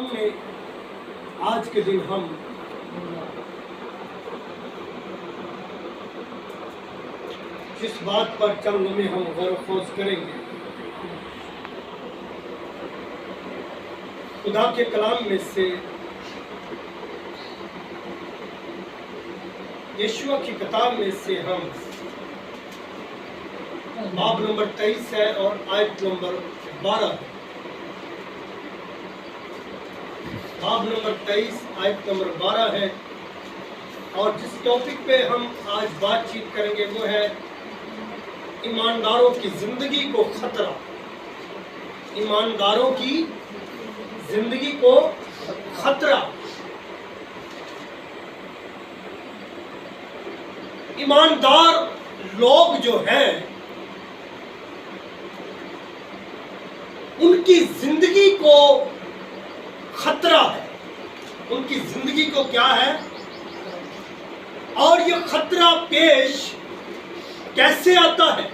کلام میں آج کے دن ہم جس بات پر چند لمحے ہم غور و خوض کریں گے، خدا کے کلام میں سے یشوع کی کتاب میں سے ہم باب نمبر 23 ہے اور آیت نمبر 12 ہے۔ باب نمبر 23 آیت نمبر 12 ہے، اور جس ٹاپک پہ ہم آج بات چیت کریں گے وہ ہے ایمانداروں کی زندگی کو خطرہ۔ ایمانداروں کی زندگی کو خطرہ۔ ایماندار لوگ جو ہیں ان کی زندگی کو خطرہ ہے۔ ان کی زندگی کو کیا ہے؟ اور یہ خطرہ پیش کیسے آتا ہے؟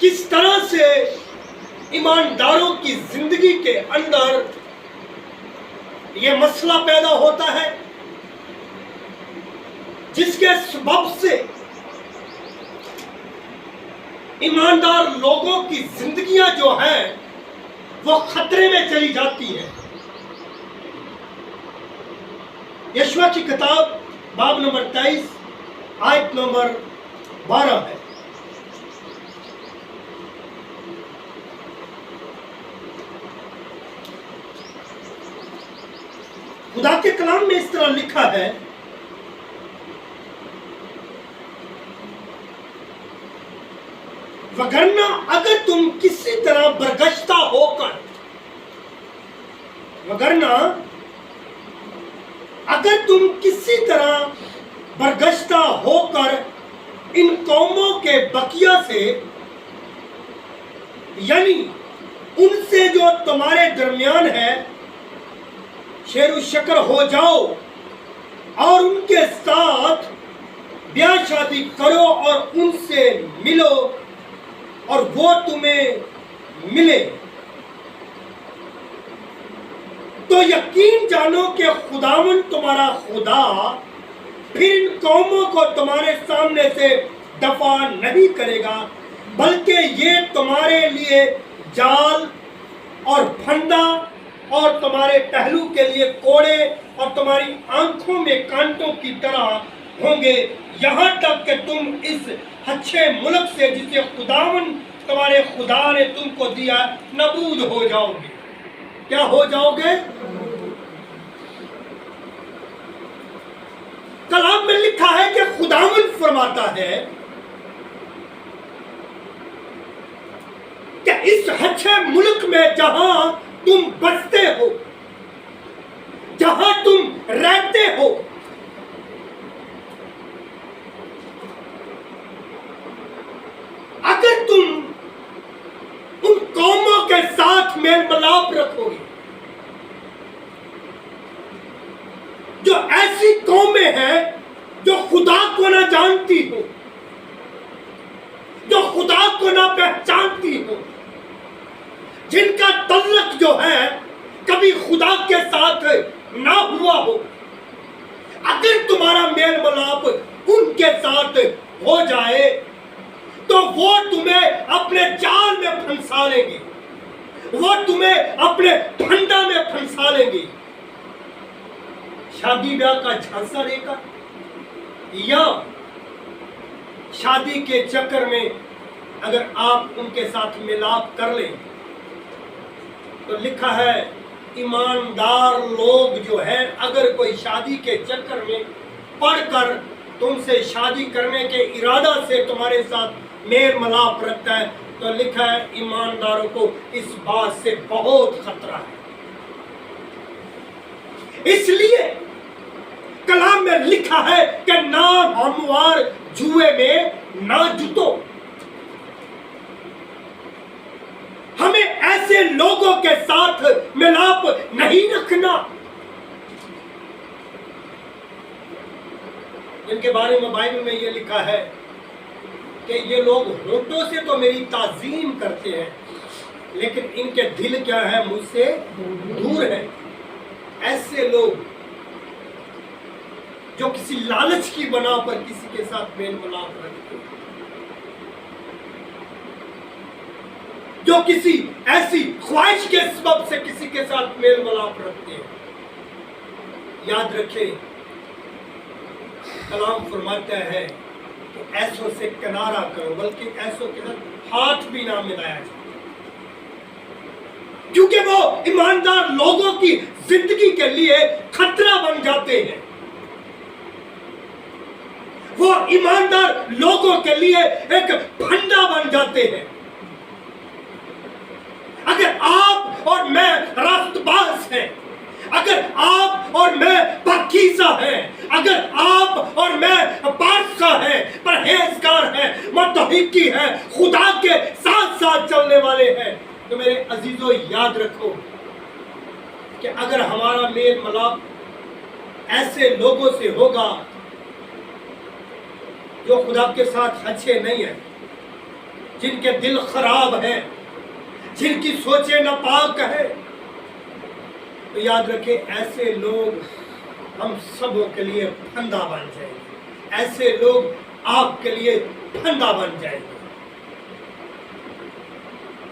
کس طرح سے ایمانداروں کی زندگی کے اندر یہ مسئلہ پیدا ہوتا ہے جس کے سبب سے ایماندار لوگوں کی زندگیاں جو ہیں وہ خطرے میں چلی جاتی ہیں۔ یشوع کی کتاب باب نمبر 23 آیت نمبر 12 ہے۔ خدا کے کلام میں اس طرح لکھا ہے، وگرنہ اگر تم کسی طرح برگشتہ ہو کر برگشتہ ہو کر ان قوموں کے بقیہ سے، یعنی ان سے جو تمہارے درمیان ہے، شیر و شکر ہو جاؤ اور ان کے ساتھ بیاہ شادی کرو اور ان سے ملو اور وہ تمہیں ملے، تو یقین جانو کہ خداوند تمہارا خدا پھر ان قوموں کو تمہارے سامنے سے دفع نہیں کرے گا، بلکہ یہ تمہارے لیے جال اور پھندا اور تمہارے پہلو کے لیے کوڑے اور تمہاری آنکھوں میں کانٹوں کی طرح ہوں گے، یہاں تک کہ تم اس اچھے ملک سے جسے خداوند تمہارے خدا نے تم کو دیا نابود ہو جاؤ گے۔ کیا ہو جاؤ گے؟ کلام میں لکھا ہے کہ خداوند فرماتا ہے کہ اس اچھے ملک میں جہاں تم بستے ہو، جہاں تم رہتے ہو، اگر تم ان قوموں کے ساتھ میل ملاپ رکھو گے جو ایسی قومیں ہیں جو خدا کو نہ جانتی ہو، جو خدا کو نہ پہچانتی ہو، جن کا تعلق جو ہے کبھی خدا کے ساتھ نہ ہوا ہو، اگر تمہارا میل ملاپ ان کے ساتھ ہو جائے تو وہ تمہیں اپنے جال میں پھنسا لیں گے، وہ تمہیں اپنے پھندا میں پھنسا لیں گے۔ شادی بیاہ کا جھانسا لے کر یا شادی کے چکر میں اگر آپ ان کے ساتھ ملاپ کر لیں تو لکھا ہے ایماندار لوگ جو ہے اگر کوئی شادی کے چکر میں پڑھ کر تم سے شادی کرنے کے ارادہ سے تمہارے ساتھ میل ملاپ رکھتا ہے تو لکھا ہے ایمانداروں کو اس بات سے بہت خطرہ ہے۔ اس لیے کلام میں لکھا ہے کہ نہ ہموار جوئے میں نہ جتو۔ ہمیں ایسے لوگوں کے ساتھ ملاپ نہیں رکھنا جن کے بارے میں بائبل میں یہ لکھا ہے کہ یہ لوگ ہونٹوں سے تو میری تعظیم کرتے ہیں لیکن ان کے دل کیا ہے؟ مجھ سے دور ہے. ایسے لوگ جو کسی لالچ کی بنا پر کسی کے ساتھ میل ملاپ رکھتے ہیں، جو کسی ایسی خواہش کے سبب سے کسی کے ساتھ میل ملاپ رکھتے ہیں، یاد رکھیں کلام فرماتا ہے کہ ایسوں سے کنارہ کرو، بلکہ ایسوں کے ساتھ ہاتھ بھی نہ ملایا جائے، کیونکہ وہ ایماندار لوگوں کی زندگی کے لیے خطرہ بن جاتے ہیں. وہ ایماندار لوگوں کے لیے ایک پھندا بن جاتے ہیں. اگر آپ اور میں راست باز ہیں، اگر آپ اور میں پاکیزہ ہیں، اگر آپ اور میں پاکیزہ ہیں، پرہیزگار ہیں، متقی ہیں، خدا کے ساتھ ساتھ چلنے والے ہیں، تو میرے عزیزو یاد رکھو کہ اگر ہمارا میل ملاپ ایسے لوگوں سے ہوگا جو خدا کے ساتھ اچھے نہیں ہیں، جن کے دل خراب ہیں، جن کی سوچیں ناپاک ہیں، تو یاد رکھیں ایسے لوگ ہم سبوں کے لیے پھندا بن جائیں گے. ایسے لوگ آپ کے لیے پھندا بن جائیں گے.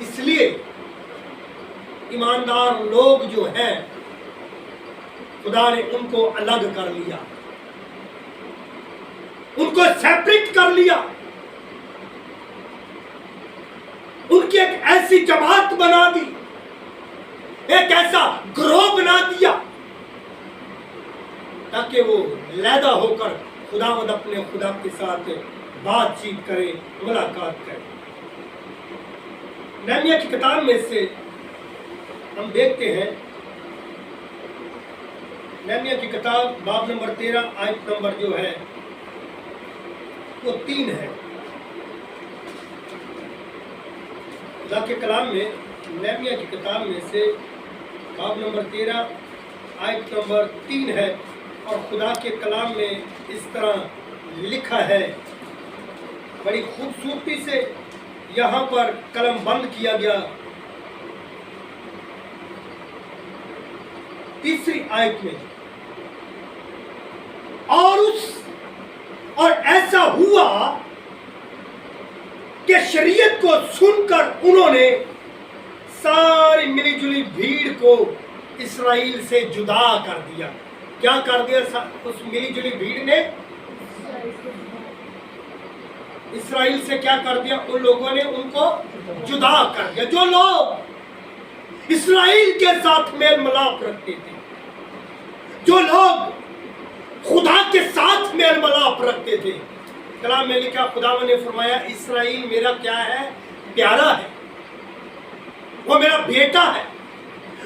اس لیے ایماندار لوگ جو ہیں خدا نے ان کو الگ کر لیا، ان کو سیپریٹ کر لیا، ان کی ایک ایسی جماعت بنا دی، ایک ایسا گروہ بنا دیا تاکہ وہ علیحدہ ہو کر خداوند اپنے خدا کے ساتھ بات چیت کرے، ملاقات کرے. نہمیا کی کتاب میں سے ہم دیکھتے ہیں، نہمیا کی کتاب باب نمبر 13 آیت نمبر جو ہے وہ 3 ہے. خدا کے کلام میں نہمیا کی کتاب میں سے باب نمبر 13 آیت نمبر 3 ہے، اور خدا کے کلام میں اس طرح لکھا ہے، بڑی خوبصورتی سے یہاں پر قلم بند کیا گیا. تیسری آیت میں، اور ایسا ہوا کہ شریعت کو سن کر انہوں نے ساری ملی جلی بھیڑ کو اسرائیل سے جدا کر دیا. کیا کر دیا؟ اس ملی جلی بھیڑ نے اسرائیل سے کیا کر دیا؟ ان لوگوں نے ان کو جدا کر دیا. جو لوگ اسرائیل کے ساتھ میل ملاپ رکھتے تھے، جو لوگ خدا کے ساتھ میل ملاپ رکھتے تھے، کلام میں لکھا خداوند نے فرمایا اسرائیل میرا کیا ہے؟ پیارا ہے، وہ میرا بیٹا ہے.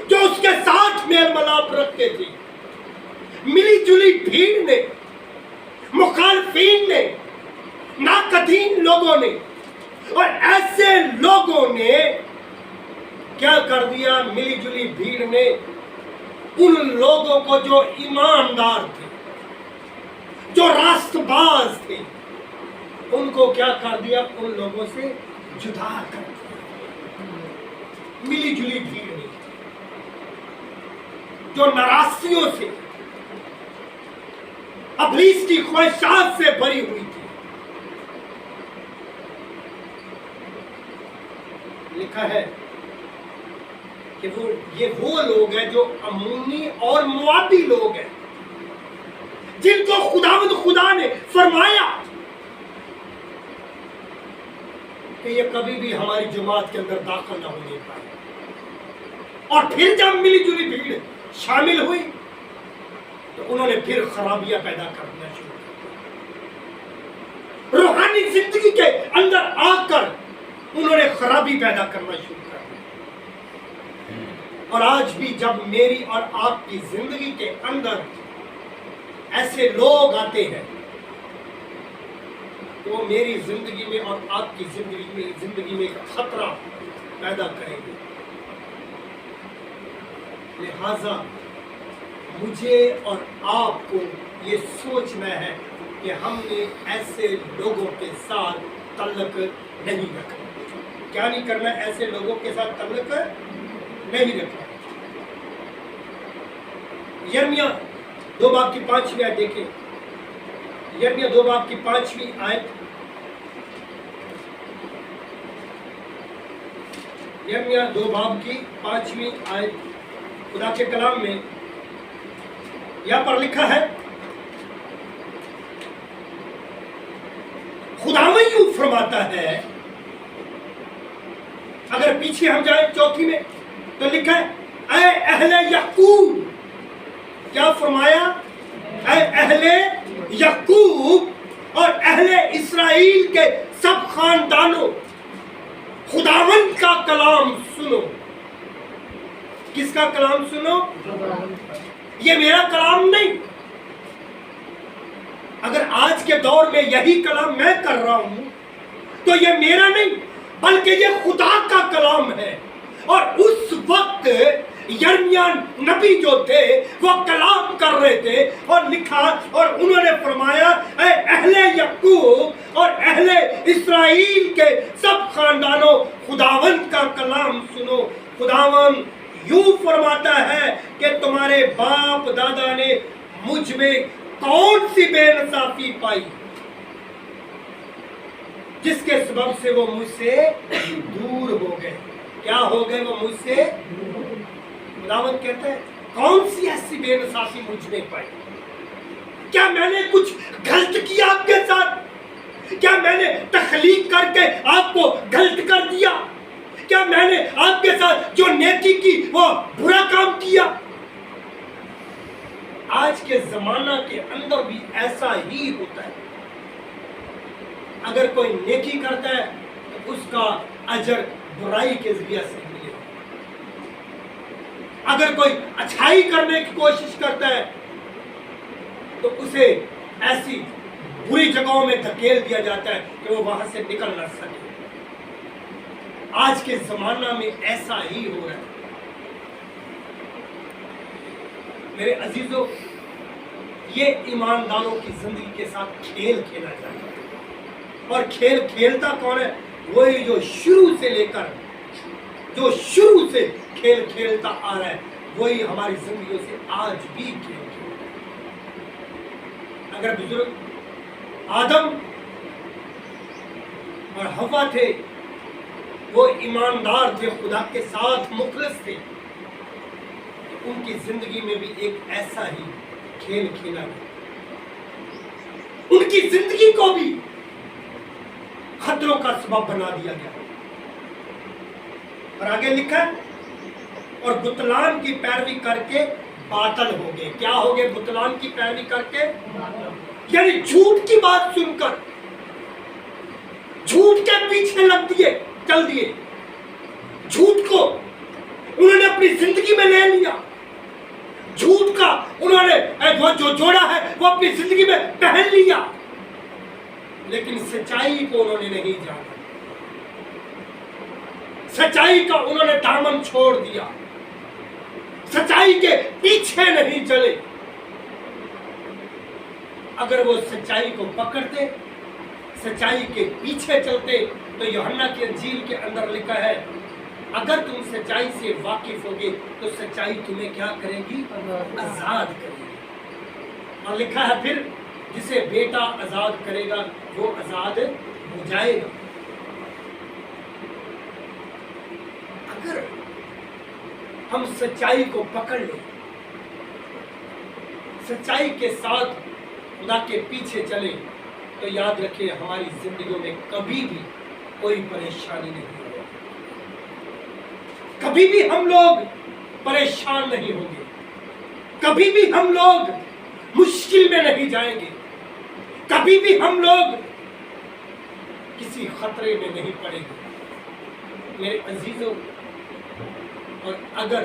جو اس کے ساتھ میل ملاپ رکھتے تھے، ملی جلی بھیڑ نے، مخالفین نے، ناقدین لوگوں نے، اور ایسے لوگوں نے کیا کر دیا؟ ملی جلی بھیڑ نے ان لوگوں کو جو ایماندار تھے، جو راست باز تھے، ان کو کیا کر دیا؟ ان لوگوں سے جدا کر دیا. ملی جلی بھیڑ نے جو ناراضیوں سے، ابلیس کی خواہشات سے بھری ہوئی تھی. لکھا ہے کہ وہ لوگ ہیں جو امونی اور موابی لوگ ہیں، جن کو خدا نے فرمایا کہ یہ کبھی بھی ہماری جماعت کے اندر داخل نہ ہونے پائے. اور پھر جب ملی جلی بھیڑ شامل ہوئی تو انہوں نے پھر خرابیاں پیدا کرنا شروع کر. روحانی زندگی کے اندر آ کر انہوں نے خرابی پیدا کرنا شروع کر دیا. اور آج بھی جب میری اور آپ کی زندگی کے اندر ایسے لوگ آتے ہیں تو وہ میری زندگی میں اور آپ کی زندگی میں ایک خطرہ پیدا کریں گے. لہذا مجھے اور آپ کو یہ سوچنا ہے کہ ہم نے ایسے لوگوں کے ساتھ تعلق نہیں رکھنا. کیا نہیں کرنا؟ ایسے لوگوں کے ساتھ تعلق نہیں رکھنا۔ یرمیہ 2 باب کی 5ویں آیت دیکھیں، یرمیہ 2 باب کی 5ویں آیت، یرمیہ 2 باب کی 5ویں آیت، خدا کے کلام میں یہاں پر لکھا ہے، خداوند یوں فرماتا ہے، اگر پیچھے ہم جائیں 4 میں تو لکھا ہے، اے اہل یعقوب، کیا فرمایا؟ اے اہل یعقوب اور اہل اسرائیل کے سب خاندانوں، خداوند کا کلام سنو۔ کس کا کلام سنو؟ یہ میرا کلام نہیں۔ اگر آج کے دور میں یہی کلام میں کر رہا ہوں تو یہ میرا نہیں بلکہ یہ خدا کا کلام ہے۔ اور اس وقت یرمیہ نبی جو تھے وہ کلام کر رہے تھے اور لکھا، اور انہوں نے فرمایا، اے اہل یعقوب اور اہل اسرائیل کے سب خاندانوں، خداوند کا کلام سنو۔ خداوند یوں فرماتا ہے کہ تمہارے باپ دادا نے مجھ میں کون سی بے انصافی پائی جس کے سبب سے وہ مجھ سے دور ہو گئے؟ کیا ہو گئے؟ وہ مجھ سے۔ خداوند کہتا ہے کون سی ایسی بے انصافی مجھ میں پائی؟ کیا میں نے کچھ غلط کیا آپ کے ساتھ؟ کیا میں نے تخلیق کر کے آپ کو غلط کر دیا؟ کیا میں نے آپ کے ساتھ جو نیکی کی وہ برا کام کیا؟ آج کے زمانہ کے اندر بھی ایسا ہی ہوتا ہے۔ اگر کوئی نیکی کرتا ہے تو اس کا اجر برائی کے ذریعے سے ملے۔ اگر کوئی اچھائی کرنے کی کوشش کرتا ہے تو اسے ایسی بری جگہوں میں دھکیل دیا جاتا ہے کہ وہ وہاں سے نکل نہ سکے۔ آج کے زمانہ میں ایسا ہی ہو رہا ہے۔ میرے عزیزوں، یہ ایمانداروں کی زندگی کے ساتھ کھیل کھیلا جاتا ہے، اور کھیل کھیلتا کون ہے؟ وہی جو شروع سے لے کر جو شروع سے کھیل کھیلتا آ رہا ہے، وہی ہماری زندگیوں سے آج بھی کھیل کھیلتا ہے۔ اگر بزرگ آدم اور حوا تھے، وہ ایماندار تھے، خدا کے ساتھ مخلص تھے، ان کی زندگی میں بھی ایک ایسا ہی کھیل کھیلا گیا۔ ان کی زندگی کو بھی خطروں کا سبب بنا دیا گیا۔ اور آگے لکھا ہے، اور بتلان کی پیروی کر کے باطل ہو گئے۔ کیا ہو گئے؟ بتلان کی پیروی کر کے، یعنی جھوٹ کی بات سن کر جھوٹ کے پیچھے لگ دیے، چل دیے، جھوٹ کو انہوں نے اپنی زندگی میں لے لیا، جھوٹ کا انہوں نے جو جوڑا ہے وہ اپنی زندگی میں پہن لیا، لیکن سچائی کو انہوں نے نہیں جانا، سچائی کا انہوں نے دامن چھوڑ دیا، سچائی کے پیچھے نہیں چلے۔ اگر وہ سچائی کو پکڑتے، سچائی کے پیچھے چلتے، تو یوحنا کی انجیل کے اندر لکھا ہے، اگر تم سچائی سے واقف ہوگے تو سچائی تمہیں کیا کرے گی؟ آزاد کرے گی۔ اور لکھا ہے پھر جسے بیٹا آزاد کرے گا وہ آزاد ہو جائے گا۔ اگر ہم سچائی کو پکڑ لیں، سچائی کے ساتھ خدا کے پیچھے چلیں، تو یاد رکھیں ہماری زندگیوں میں کبھی بھی کوئی پریشانی نہیں ہوگی، کبھی بھی ہم لوگ پریشان نہیں ہوں گے، کبھی بھی ہم لوگ مشکل میں نہیں جائیں گے، کبھی بھی ہم لوگ کسی خطرے میں نہیں پڑیں گے۔ میرے عزیزوں، اور اگر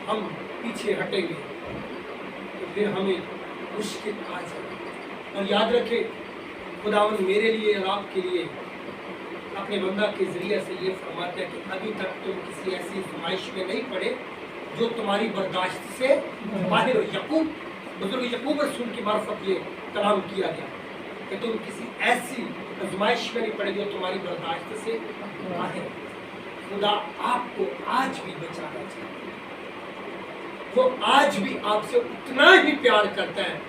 ہم پیچھے ہٹیں گے تو پھر ہمیں مشکل آ جائے گی۔ اور یاد رکھیں خداوند میرے لیے اور آپ کے لیے اپنے بندہ کے ذریعے سے یہ فرماتا ہے کہ ابھی تک تم کسی ایسی فرمائش میں نہیں پڑے جو تمہاری برداشت سے باہر ہو۔ یعقوب، بزرگ یعقوب رسول کی معرفت یہ کلام کیا گیا۔ کہ تم کسی ایسی آزمائش میں نہیں پڑے جو تمہاری برداشت سے باہر۔ خدا آپ کو آج بھی بچانا چاہتا ہے، وہ آج بھی آپ سے اتنا ہی پیار کرتا ہے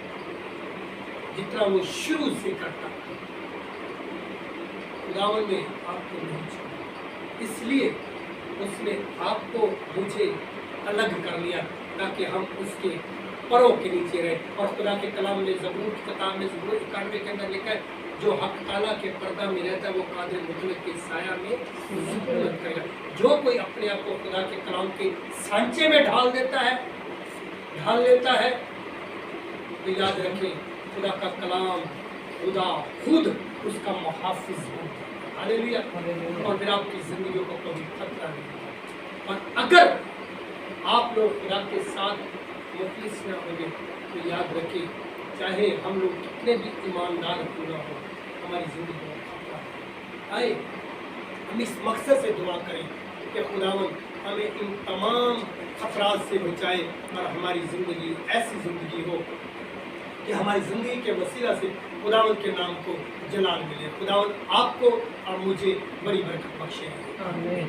جتنا وہ شروع سے کرتا ہے۔ خداوند نے آپ کو نہیں چھوڑا، اس لیے اس نے آپ کو مجھے الگ کر لیا تاکہ ہم اس کے پروں کے نیچے رہے۔ اور خدا کے کلام میں زبور کی کتاب میں زبور 91 کے اندر لکھا ہے جو حق تعالیٰ کے پردہ میں رہتا ہے وہ قادر مطلق کے سایہ میں سکونت کرے گا۔ جو کوئی اپنے آپ کو خدا کے کلام کے سانچے میں ڈھال لیتا ہے تو یاد رکھیں خدا کا کلام، خدا خود اس کا محافظ ہے۔ ہاللیلویہ۔ اور پھر آپ کی زندگیوں کو کبھی خطرہ نہیں ہوگا۔ اور اگر آپ لوگ خدا کے ساتھ مخلص نہ ہوں گے تو یاد رکھیں چاہے ہم لوگ کتنے بھی ایماندار کیوں نہ ہو، ہماری زندگی میں خطرہ ہے۔ آئے ہم اس مقصد سے دعا کریں کہ خداوند ہمیں ان تمام خطرات سے بچائے اور ہماری زندگی ایسی زندگی ہو کہ ہماری زندگی کے وسیلہ سے خداوند کے نام کو جلال ملے۔ خداوند آپ کو اور مجھے بڑی برکت بخشے۔ آمین۔